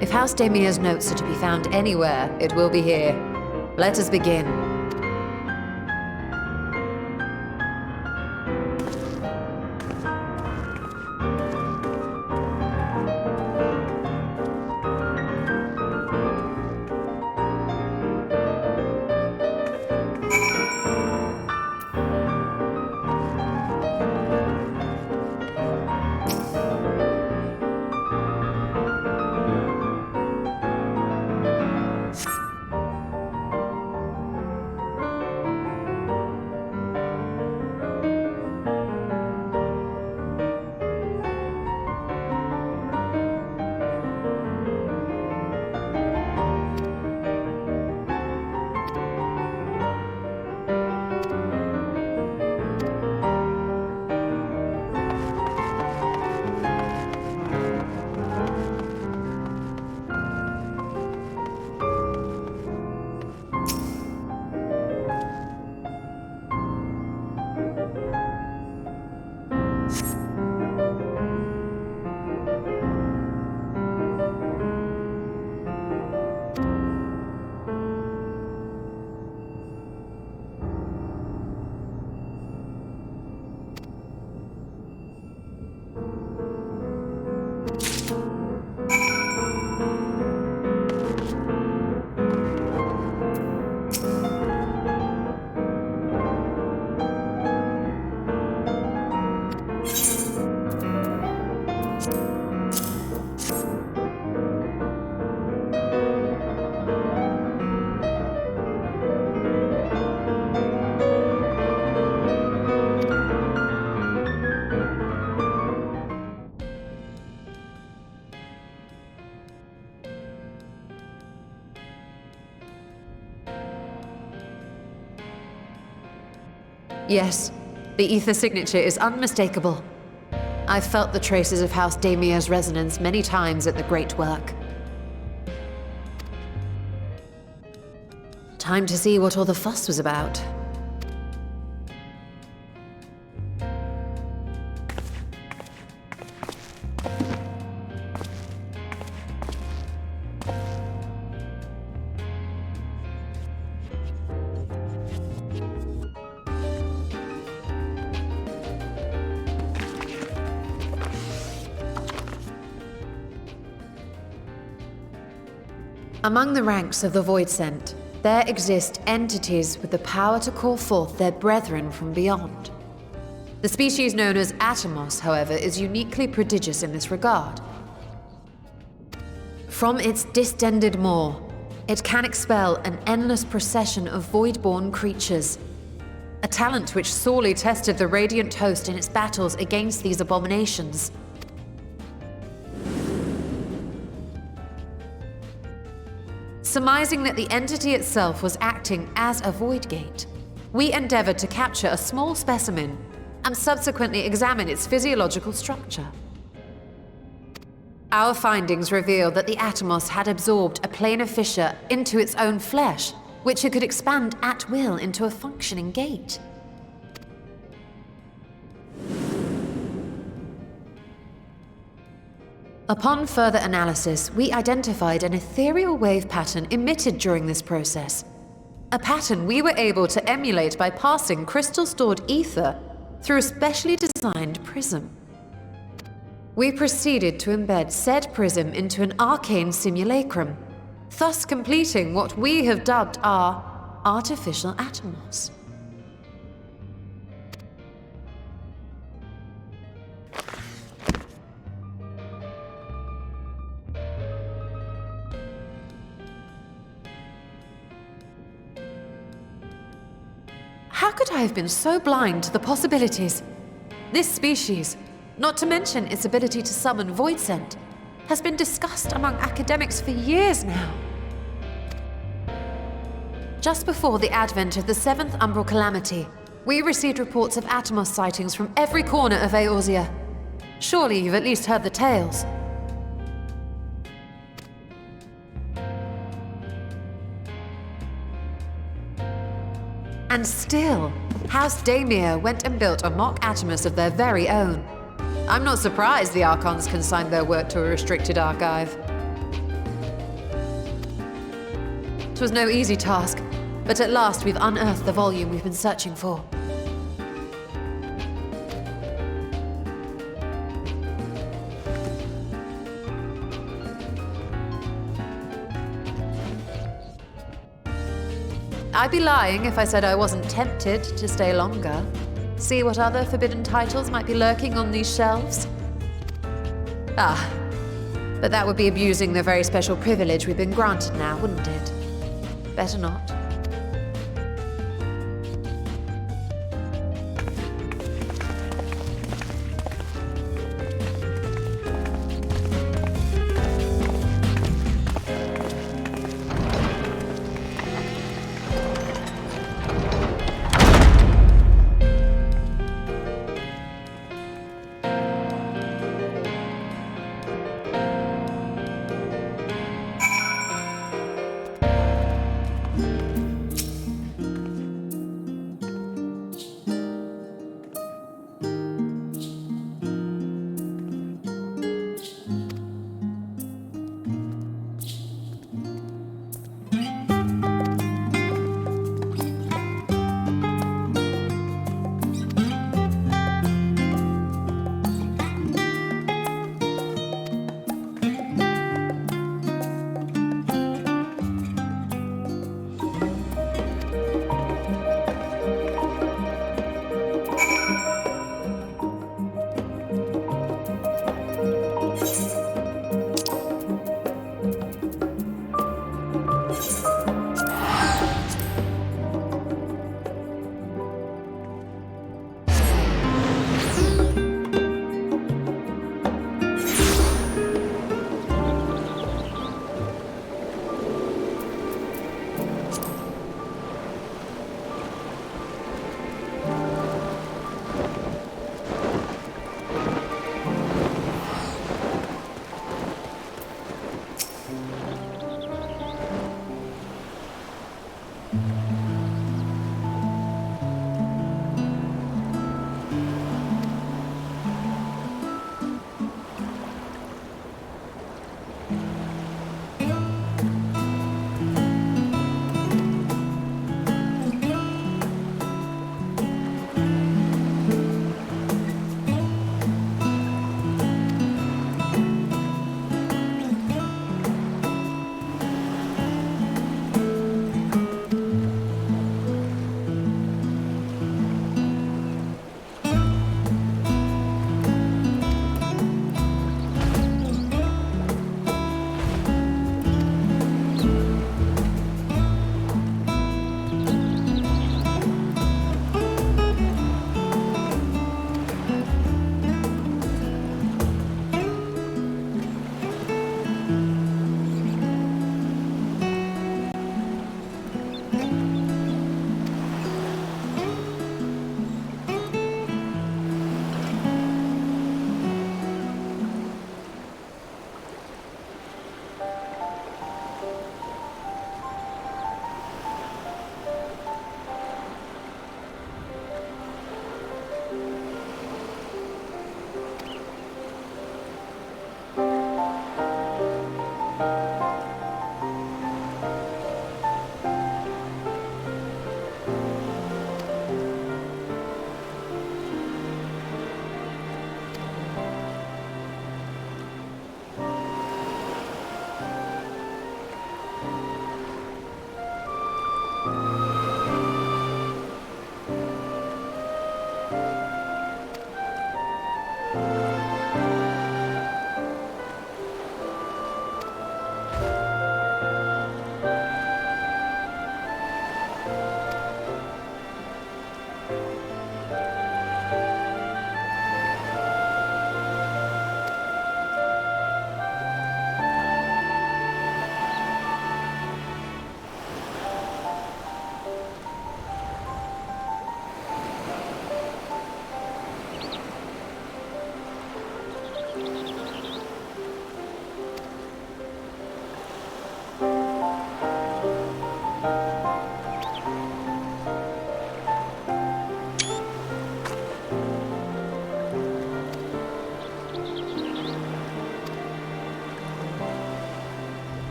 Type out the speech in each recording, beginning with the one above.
If House Damia's notes are to be found anywhere, it will be here. Let us begin. Yes, the ether signature is unmistakable. I've felt the traces of House Damia's resonance many times at the Great Work. Time to see what all the fuss was about. Among the ranks of the Voidsent, there exist entities with the power to call forth their brethren from beyond. The species known as Atomos, however, is uniquely prodigious in this regard. From its distended maw, it can expel an endless procession of void-born creatures, a talent which sorely tested the Radiant Host in its battles against these abominations. Surmising that the entity itself was acting as a void gate, we endeavored to capture a small specimen and subsequently examine its physiological structure. Our findings revealed that the Atomos had absorbed a planar fissure into its own flesh, which it could expand at will into a functioning gate. Upon further analysis, we identified an ethereal wave pattern emitted during this process. A pattern we were able to emulate by passing crystal-stored ether through a specially designed prism. We proceeded to embed said prism into an arcane simulacrum, thus completing what we have dubbed our artificial Atomos. How could I have been so blind to the possibilities? This species, not to mention its ability to summon Voidsent, has been discussed among academics for years now. Just before the advent of the 7th Umbral Calamity, we received reports of Atomos sightings from every corner of Eorzea. Surely you've at least heard the tales. And still, House Damia went and built a mock Atomos of their very own. I'm not surprised the Archons consigned their work to a restricted archive. This was no easy task, but at last we've unearthed the volume we've been searching for. I'd be lying if I said I wasn't tempted to stay longer. See what other forbidden titles might be lurking on these shelves? Ah, but that would be abusing the very special privilege we've been granted now, wouldn't it? Better not.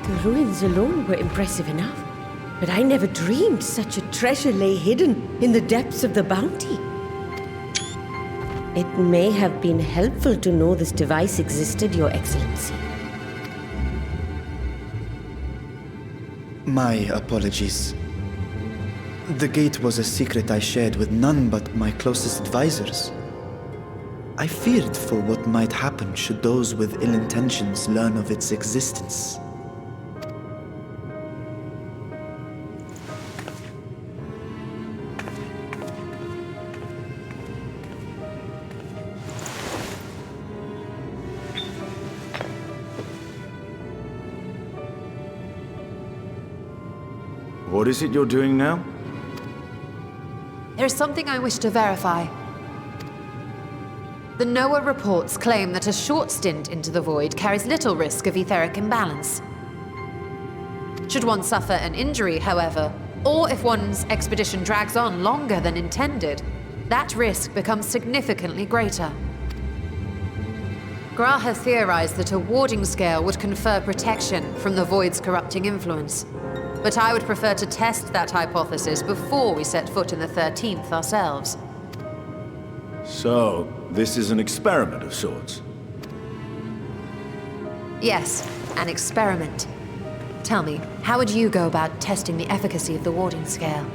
The ruins alone were impressive enough, but I never dreamed such a treasure lay hidden in the depths of the bounty. It may have been helpful to know this device existed, Your Excellency. My apologies. The gate was a secret I shared with none but my closest advisors. I feared for what might happen should those with ill intentions learn of its existence. What is it you're doing now? There is something I wish to verify. The NOAA reports claim that a short stint into the void carries little risk of etheric imbalance. Should one suffer an injury, however, or if one's expedition drags on longer than intended, that risk becomes significantly greater. Graha theorized that a warding scale would confer protection from the void's corrupting influence. But I would prefer to test that hypothesis before we set foot in the 13th ourselves. So, this is an experiment of sorts? Yes, an experiment. Tell me, how would you go about testing the efficacy of the warding scale?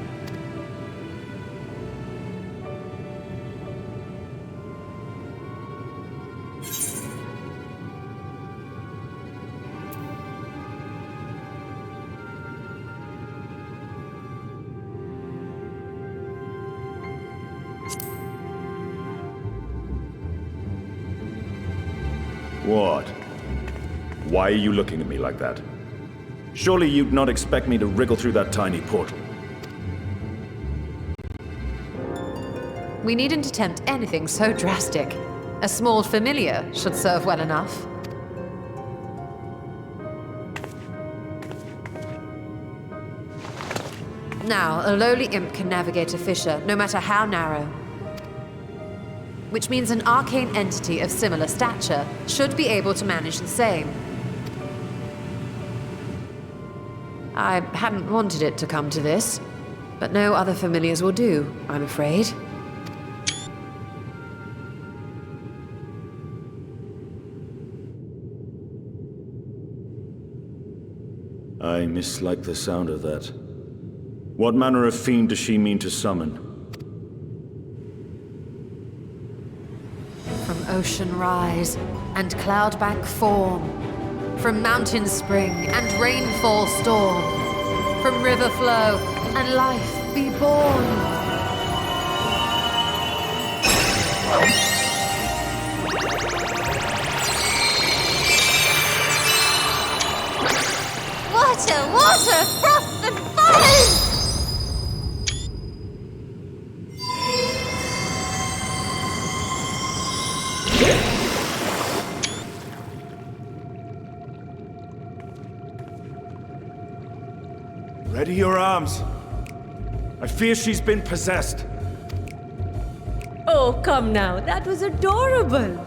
What? Why are you looking at me like that? Surely you'd not expect me to wriggle through that tiny portal. We needn't attempt anything so drastic. A small familiar should serve well enough. Now, a lowly imp can navigate a fissure, no matter how narrow. Which means an arcane entity of similar stature should be able to manage the same. I hadn't wanted it to come to this, but no other familiars will do, I'm afraid. I mislike the sound of that. What manner of fiend does she mean to summon? From ocean rise and cloudbank form, from mountain spring and rainfall storm, from river flow and life be born. Water, water, froth and foam! Ready your arms. I fear she's been possessed. Oh, come now, that was adorable.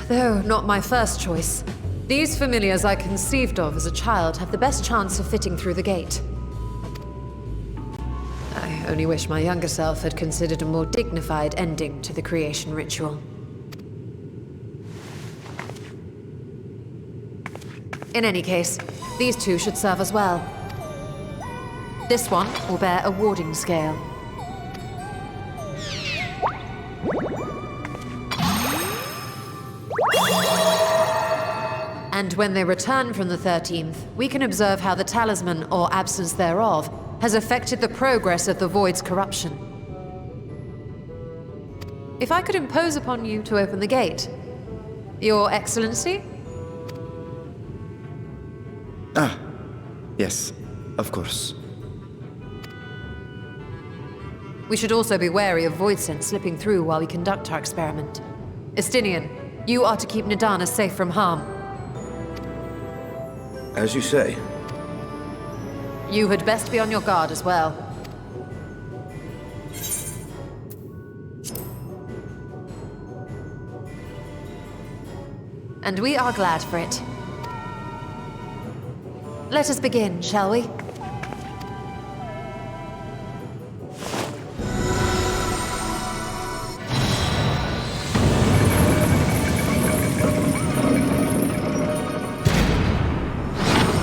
Though not my first choice, these familiars I conceived of as a child have the best chance of fitting through the gate. I only wish my younger self had considered a more dignified ending to the creation ritual. In any case, these two should serve as well. This one will bear a warding scale. And when they return from the 13th, we can observe how the talisman, or absence thereof, has affected the progress of the Void's corruption. If I could impose upon you to open the gate. Your Excellency? Yes, of course. We should also be wary of void scent slipping through while we conduct our experiment. Estinian, you are to keep Nidana safe from harm. As you say. You had best be on your guard as well. And we are glad for it. Let us begin, shall we?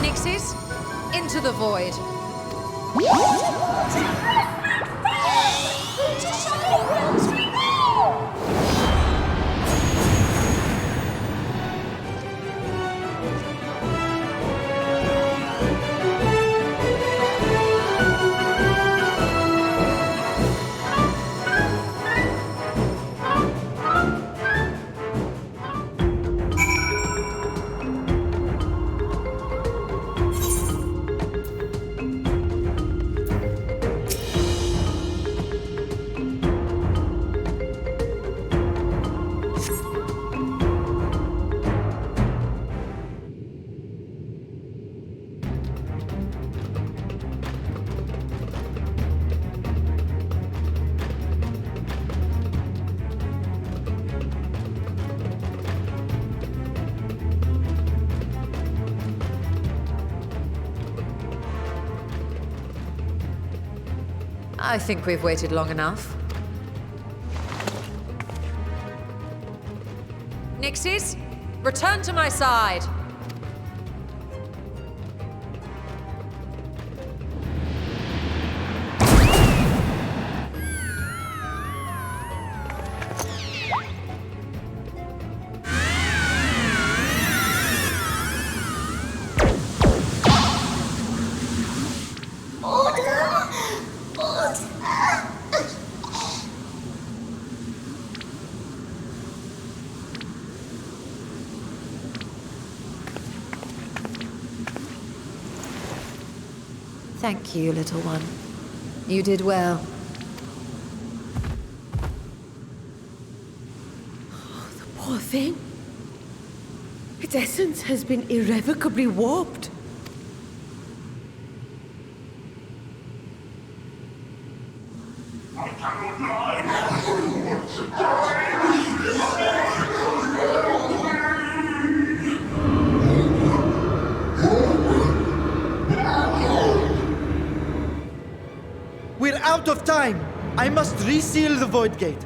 Nixies, into the void. I think we've waited long enough. Nixies, return to my side! Thank you, little one. You did well. Oh, the poor thing. Its essence has been irrevocably warped. We're out of time! I must reseal the void gate.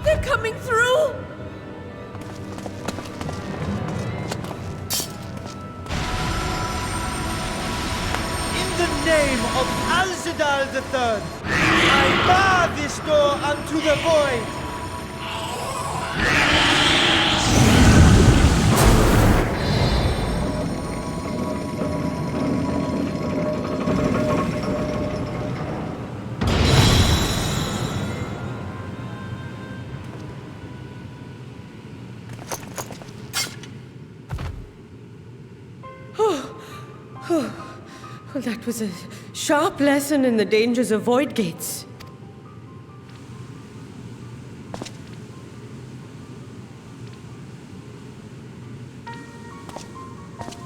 They're coming through! In the name of Alzadal III, I bar this door unto the void! Well, that was a sharp lesson in the dangers of void gates.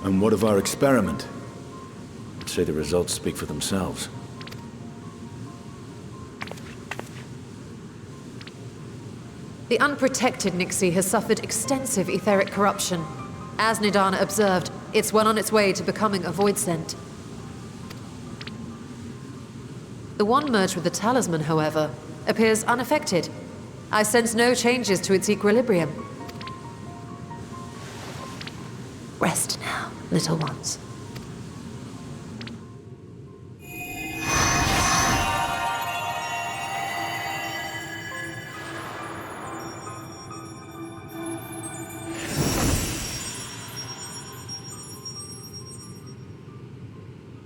And what of our experiment? I'd say the results speak for themselves. The unprotected Nixie has suffered extensive etheric corruption. As Nidana observed, it's well on its way to becoming a void scent. The one merged with the talisman, however, appears unaffected. I sense no changes to its equilibrium. Rest now, little ones.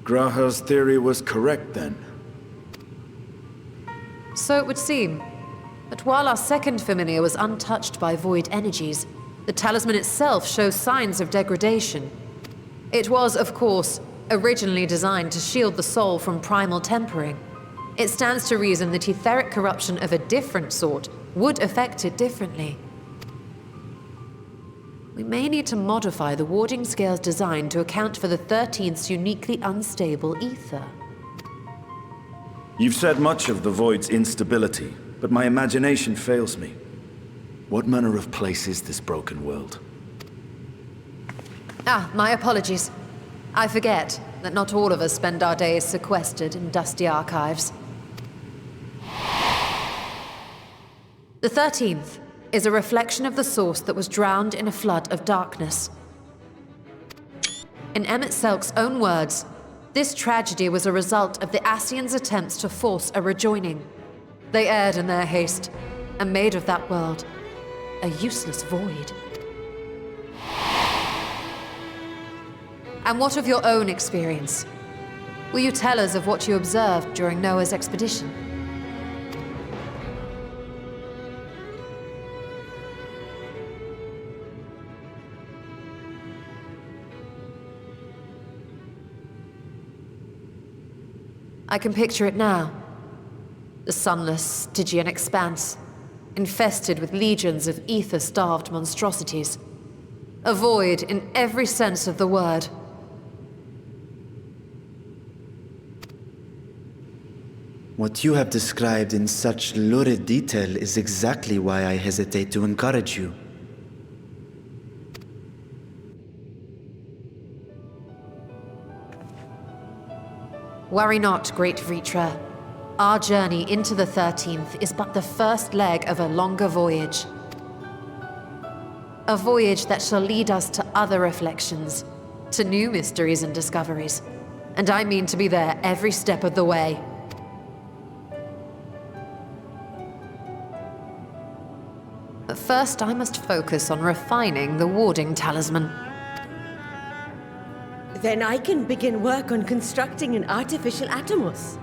Graha's theory was correct, then. So it would seem. But while our second familiar was untouched by void energies, The talisman itself shows signs of degradation. It was, of course, originally designed to shield the soul from primal tempering. It stands to reason that etheric corruption of a different sort would affect it differently. We may need to modify the warding scale's design to account for the 13th's uniquely unstable ether. You've said much of the Void's instability, but my imagination fails me. What manner of place is this broken world? My apologies. I forget that not all of us spend our days sequestered in dusty archives. The 13th is a reflection of the source that was drowned in a flood of darkness. In Emmett Selk's own words, this tragedy was a result of the Ascians' attempts to force a rejoining. They erred in their haste, and made of that world a useless void. And what of your own experience? Will you tell us of what you observed during Noah's expedition? I can picture it now. The sunless, Stygian expanse, infested with legions of ether-starved monstrosities. A void in every sense of the word. What you have described in such lurid detail is exactly why I hesitate to encourage you. Worry not, great Vritra. Our journey into the 13th is but the first leg of a longer voyage. A voyage that shall lead us to other reflections, to new mysteries and discoveries. And I mean to be there every step of the way. But first, I must focus on refining the warding talisman. Then I can begin work on constructing an artificial Atomos.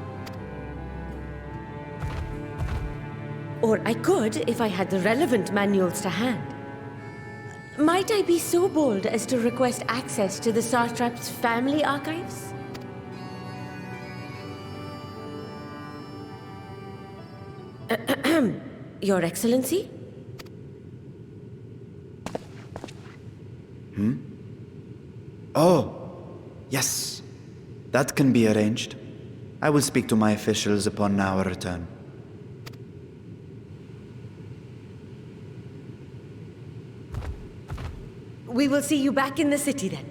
Or I could if I had the relevant manuals to hand. Might I be so bold as to request access to the Satrap's family archives? Your Excellency? Oh, yes. That can be arranged. I will speak to my officials upon our return. We will see you back in the city then.